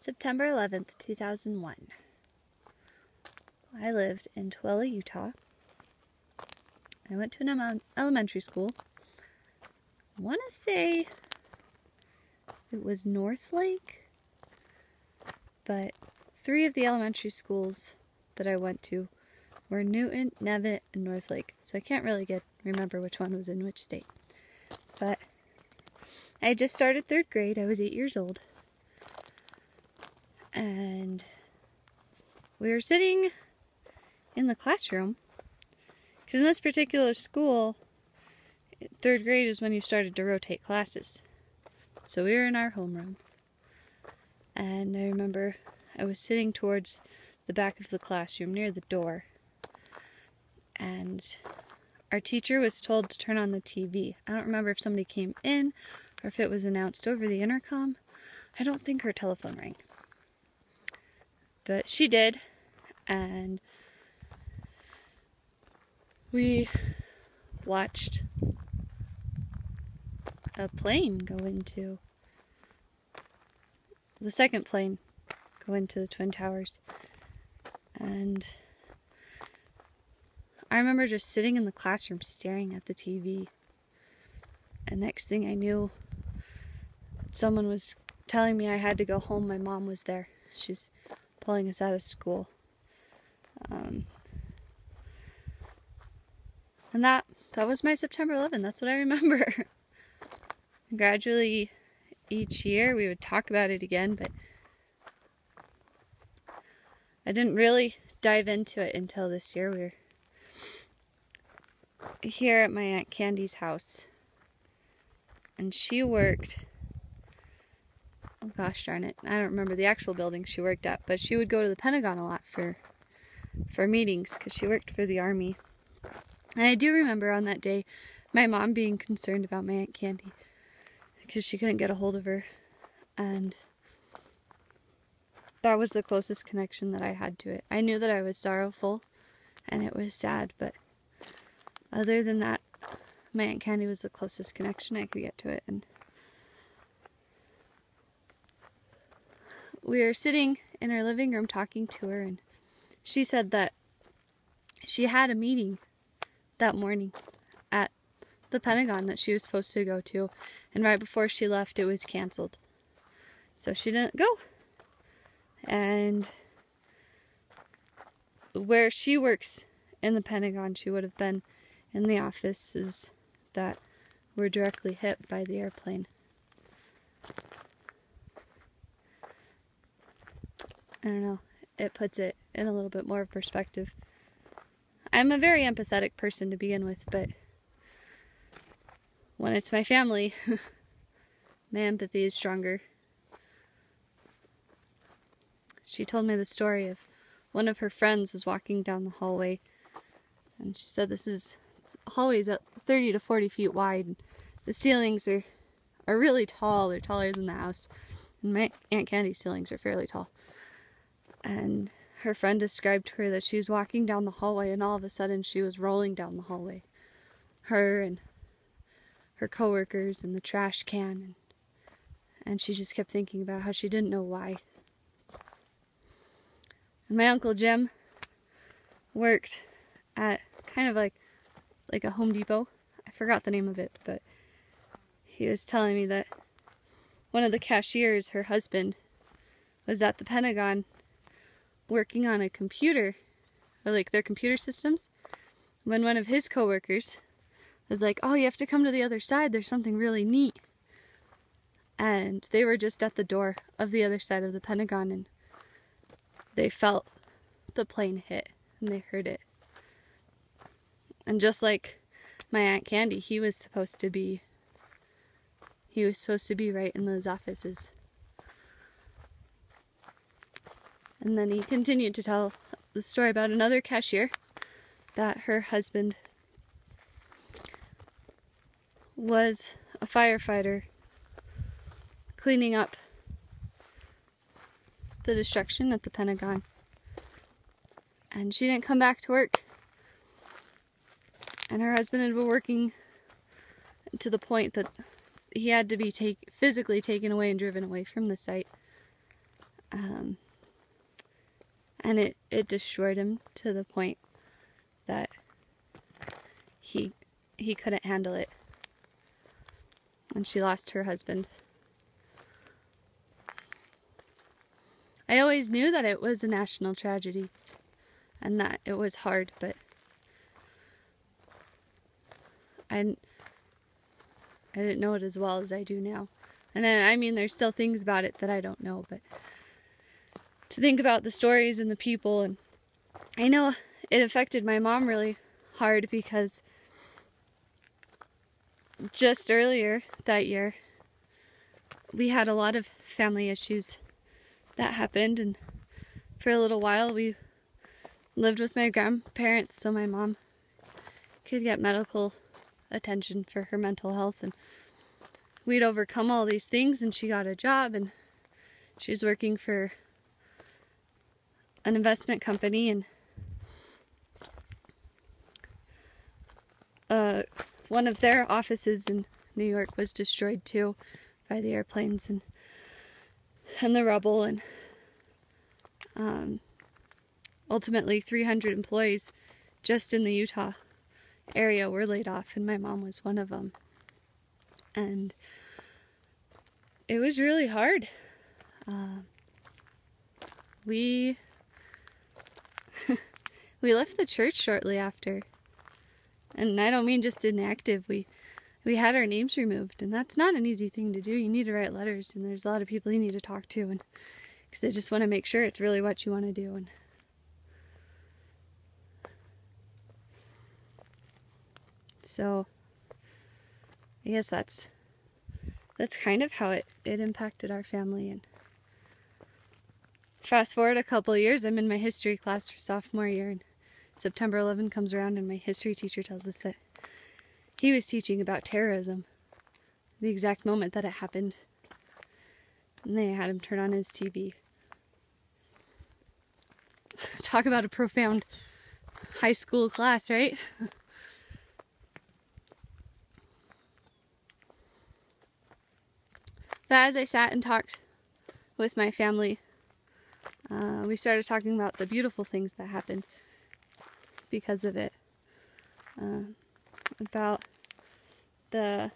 September 11th, 2001. I lived in Tooele, Utah. I went to an elementary school. I want to say it was North Lake, but 3 of the elementary schools that I went to were Newton, Nevitt, and North Lake, so I can't really remember which one was in which state. But I just started 3rd grade. I was 8 years old. And we were sitting in the classroom, because in this particular school, 3rd grade is when you started to rotate classes. So we were in our homeroom. And I remember I was sitting towards the back of the classroom near the door. And our teacher was told to turn on the TV. I don't remember if somebody came in or if it was announced over the intercom. I don't think her telephone rang. But she did, and we watched a plane go into, the second plane go into the Twin Towers. And I remember just sitting in the classroom staring at the TV. And next thing I knew, someone was telling me I had to go home. My mom was there. She's pulling us out of school. And that was my September 11th. That's what I remember. Gradually, each year we would talk about it again, but I didn't really dive into it until this year. We were here at my Aunt Candy's house, and she worked, oh gosh darn it, I don't remember the actual building she worked at, but she would go to the Pentagon a lot for meetings, because she worked for the Army. And I do remember on that day my mom being concerned about my Aunt Candy because she couldn't get a hold of her, and that was the closest connection that I had to it. I knew that I was sorrowful and it was sad, but other than that, my Aunt Candy was the closest connection I could get to it. And we were sitting in her living room talking to her, and she said that she had a meeting that morning at the Pentagon that she was supposed to go to, and right before she left it was canceled. So she didn't go. And where she works in the Pentagon, she would have been in the offices that were directly hit by the airplane. I don't know, it puts it in a little bit more perspective. I'm a very empathetic person to begin with, but when it's my family, my empathy is stronger. She told me the story of one of her friends was walking down the hallway, and she said this hallway's at 30 to 40 feet wide, and the ceilings are really tall. They're taller than the house, and my Aunt Candy's ceilings are fairly tall. And her friend described to her that she was walking down the hallway, and all of a sudden she was rolling down the hallway. Her and her coworkers and the trash can, and she just kept thinking about how she didn't know why. And my Uncle Jim worked at kind of like a Home Depot. I forgot the name of it, but he was telling me that one of the cashiers, her husband, was at the Pentagon working on a computer, or like their computer systems, when one of his coworkers was like, "Oh, you have to come to the other side, there's something really neat." And they were just at the door of the other side of the Pentagon, and they felt the plane hit, and they heard it. And just like my Aunt Candy, he was supposed to be right in those offices. And then he continued to tell the story about another cashier, that her husband was a firefighter cleaning up the destruction at the Pentagon. And she didn't come back to work. And her husband had been working to the point that he had to be physically taken away and driven away from the site. And it destroyed him to the point that he couldn't handle it. And she lost her husband. I always knew that it was a national tragedy and that it was hard, but I didn't know it as well as I do now. And I mean, there's still things about it that I don't know, but to think about the stories and the people, and I know it affected my mom really hard because just earlier that year, we had a lot of family issues that happened, and for a little while we lived with my grandparents so my mom could get medical attention for her mental health, and we'd overcome all these things, and she got a job and she's working for an investment company, and one of their offices in New York was destroyed too by the airplanes and the rubble, and ultimately 300 employees just in the Utah area were laid off, and my mom was one of them. And it was really hard. We left the church shortly after, and I don't mean just inactive. We had our names removed, and that's not an easy thing to do. You need to write letters, and there's a lot of people you need to talk to, and because they just want to make sure it's really what you want to do. And so I guess that's kind of how it impacted our family. And fast forward a couple of years, I'm in my history class for sophomore year, and September 11 comes around, and my history teacher tells us that he was teaching about terrorism, the exact moment that it happened. And they had him turn on his TV. Talk about a profound high school class, right? But as I sat and talked with my family, we started talking about the beautiful things that happened because of it. About the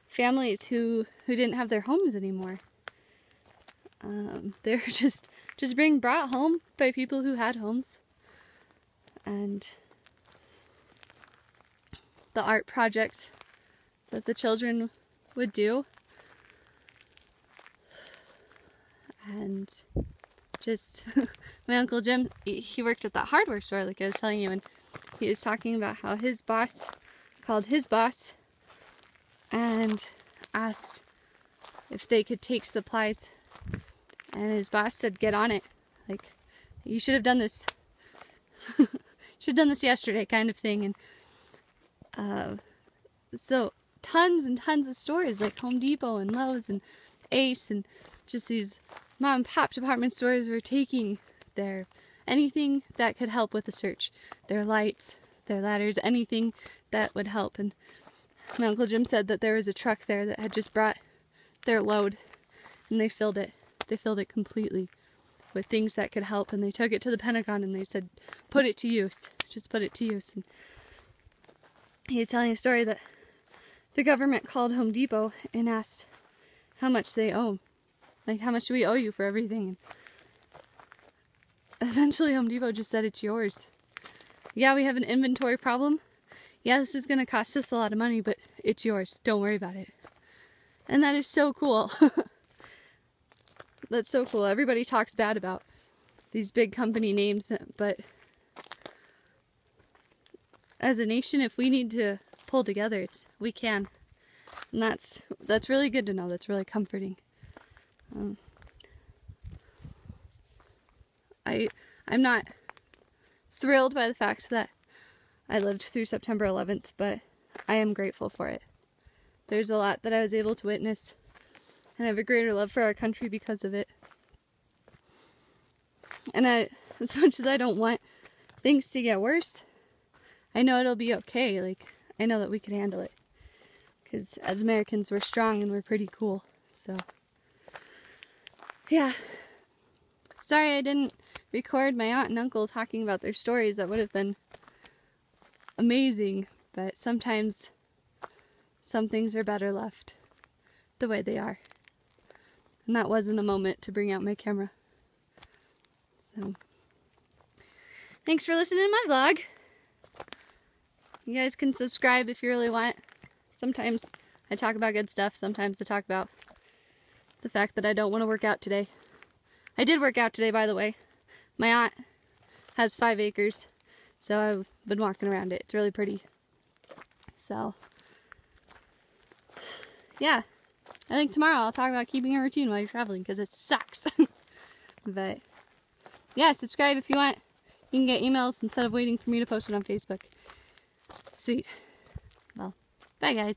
families who didn't have their homes anymore. They were just being brought home by people who had homes. And the art projects that the children would do. And just, my Uncle Jim, he worked at that hardware store like I was telling you, and he was talking about how his boss called his boss and asked if they could take supplies, and his boss said, get on it, like, you should have done this should have done this yesterday, kind of thing. And so tons and tons of stores like Home Depot and Lowe's and Ace and just these mom and pop department stores were taking their anything that could help with the search, their lights, their ladders, anything that would help. And my Uncle Jim said that there was a truck there that had just brought their load, and they filled it completely with things that could help, and they took it to the Pentagon and they said, put it to use, just put it to use. And he was telling a story that the government called Home Depot and asked how much they owe. Like, how much do we owe you for everything? And eventually Home Depot just said, it's yours. Yeah, we have an inventory problem. Yeah, this is going to cost us a lot of money, but it's yours. Don't worry about it. And that is so cool. That's so cool. Everybody talks bad about these big company names, but as a nation, if we need to pull together, we can. And that's really good to know. That's really comforting. I'm not thrilled by the fact that I lived through September 11th, but I am grateful for it. There's a lot that I was able to witness, and I have a greater love for our country because of it. And as much as I don't want things to get worse, I know it'll be okay. Like, I know that we can handle it. Because as Americans, we're strong and we're pretty cool. So, yeah, Sorry I didn't record my aunt and uncle talking about their stories. That would have been amazing, but sometimes some things are better left the way they are. And that wasn't a moment to bring out my camera. So, thanks for listening to my vlog. You guys can subscribe if you really want. Sometimes I talk about good stuff. Sometimes I talk about the fact that I don't want to work out today. I did work out today, by the way. My aunt has 5 acres, so I've been walking around it. It's really pretty. So, yeah. I think tomorrow I'll talk about keeping a routine while you're traveling, because it sucks. But, yeah, subscribe if you want. You can get emails instead of waiting for me to post it on Facebook. Sweet. Well, bye guys.